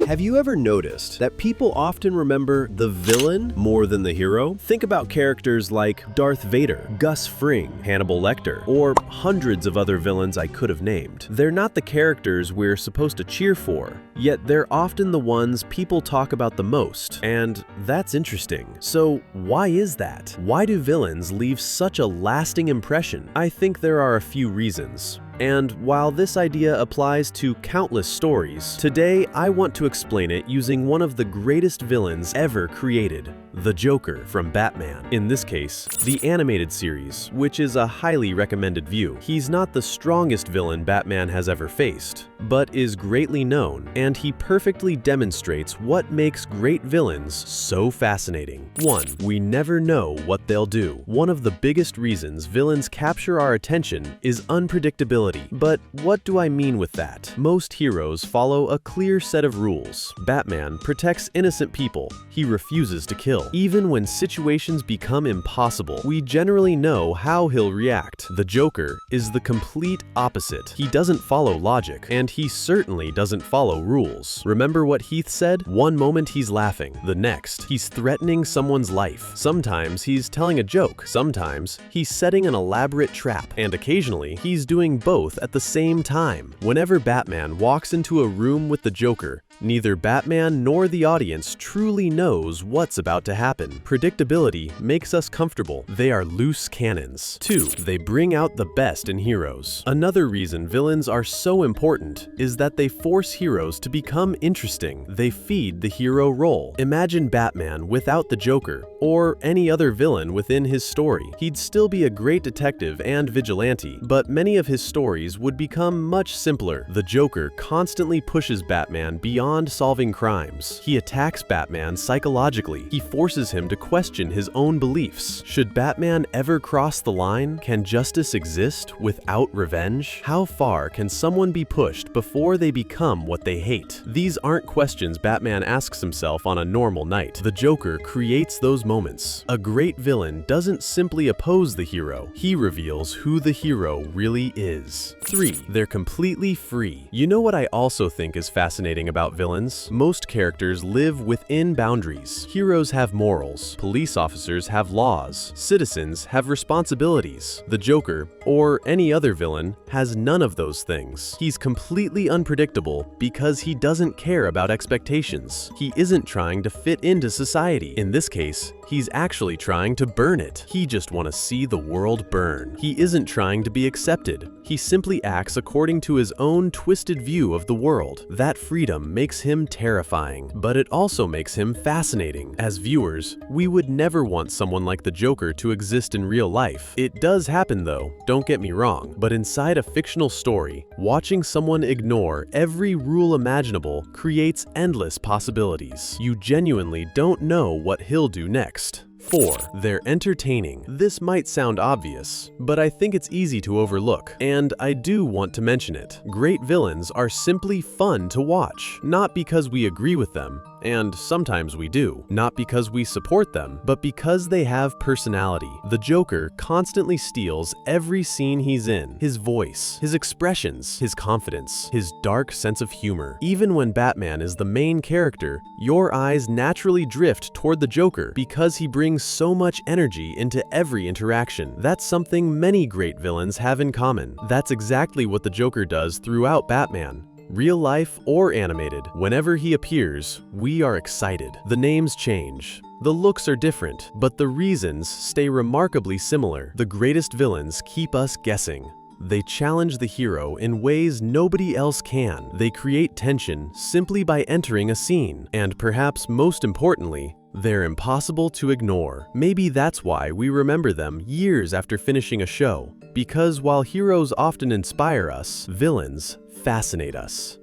Have you ever noticed that people often remember the villain more than the hero? Think about characters like Darth Vader, Gus Fring, Hannibal Lecter, or hundreds of other villains I could have named. They're not the characters we're supposed to cheer for, yet they're often the ones people talk about the most, and that's interesting. So why is that? Why do villains leave such a lasting impression? I think there are a few reasons. And while this idea applies to countless stories, today I want to explain it using one of the greatest villains ever created, the Joker from Batman. In this case, the animated series, which is a highly recommended view. He's not the strongest villain Batman has ever faced, but is greatly known, and he perfectly demonstrates what makes great villains so fascinating. 1. We never know what they'll do. One of the biggest reasons villains capture our attention is unpredictability. But what do I mean with that? Most heroes follow a clear set of rules. Batman protects innocent people. He refuses to kill. Even when situations become impossible, we generally know how he'll react. The Joker is the complete opposite. He doesn't follow logic, and he certainly doesn't follow rules. Remember what Heath said? One moment he's laughing, the next he's threatening someone's life. Sometimes he's telling a joke, sometimes he's setting an elaborate trap, and occasionally he's doing both at the same time. Whenever Batman walks into a room with the Joker, neither Batman nor the audience truly knows what's about to happen. Predictability makes us comfortable. They are loose cannons. 2. They bring out the best in heroes. Another reason villains are so important is that they force heroes to become interesting. They feed the hero role. Imagine Batman without the Joker, or any other villain within his story. He'd still be a great detective and vigilante, but many of his stories would become much simpler. The Joker constantly pushes Batman beyond solving crimes. He attacks Batman psychologically. He forces him to question his own beliefs. Should Batman ever cross the line? Can justice exist without revenge? How far can someone be pushed before they become what they hate? These aren't questions Batman asks himself on a normal night. The Joker creates those moments. A great villain doesn't simply oppose the hero. He reveals who the hero really is. 3. They're completely free. You know what I also think is fascinating about villains? Most characters live within boundaries. Heroes have morals, police officers have laws, citizens have responsibilities. The Joker, or any other villain, has none of those things. He's completely unpredictable because he doesn't care about expectations. He isn't trying to fit into society. In this case, he's actually trying to burn it. He just wants to see the world burn. He isn't trying to be accepted. He simply acts according to his own twisted view of the world. That freedom makes him terrifying, but it also makes him fascinating. As viewers, we would never want someone like the Joker to exist in real life. It does happen though, don't get me wrong, but inside a fictional story, watching someone ignore every rule imaginable creates endless possibilities. You genuinely don't know what he'll do next. 4. They're entertaining. This might sound obvious, but I think it's easy to overlook, and I do want to mention it. Great villains are simply fun to watch, not because we agree with them, and sometimes we do, not because we support them, but because they have personality. The Joker constantly steals every scene he's in. His voice, his expressions, his confidence, his dark sense of humor. Even when Batman is the main character, your eyes naturally drift toward the Joker because he brings so much energy into every interaction. That's something many great villains have in common. That's exactly what the Joker does throughout Batman. Real life or animated, whenever he appears, we are excited. The names change. The looks are different, but the reasons stay remarkably similar. The greatest villains keep us guessing. They challenge the hero in ways nobody else can. They create tension simply by entering a scene. And perhaps most importantly, they're impossible to ignore. Maybe that's why we remember them years after finishing a show. Because while heroes often inspire us, villains fascinate us.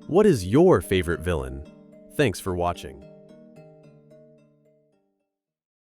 What is your favorite villain? Thanks for watching.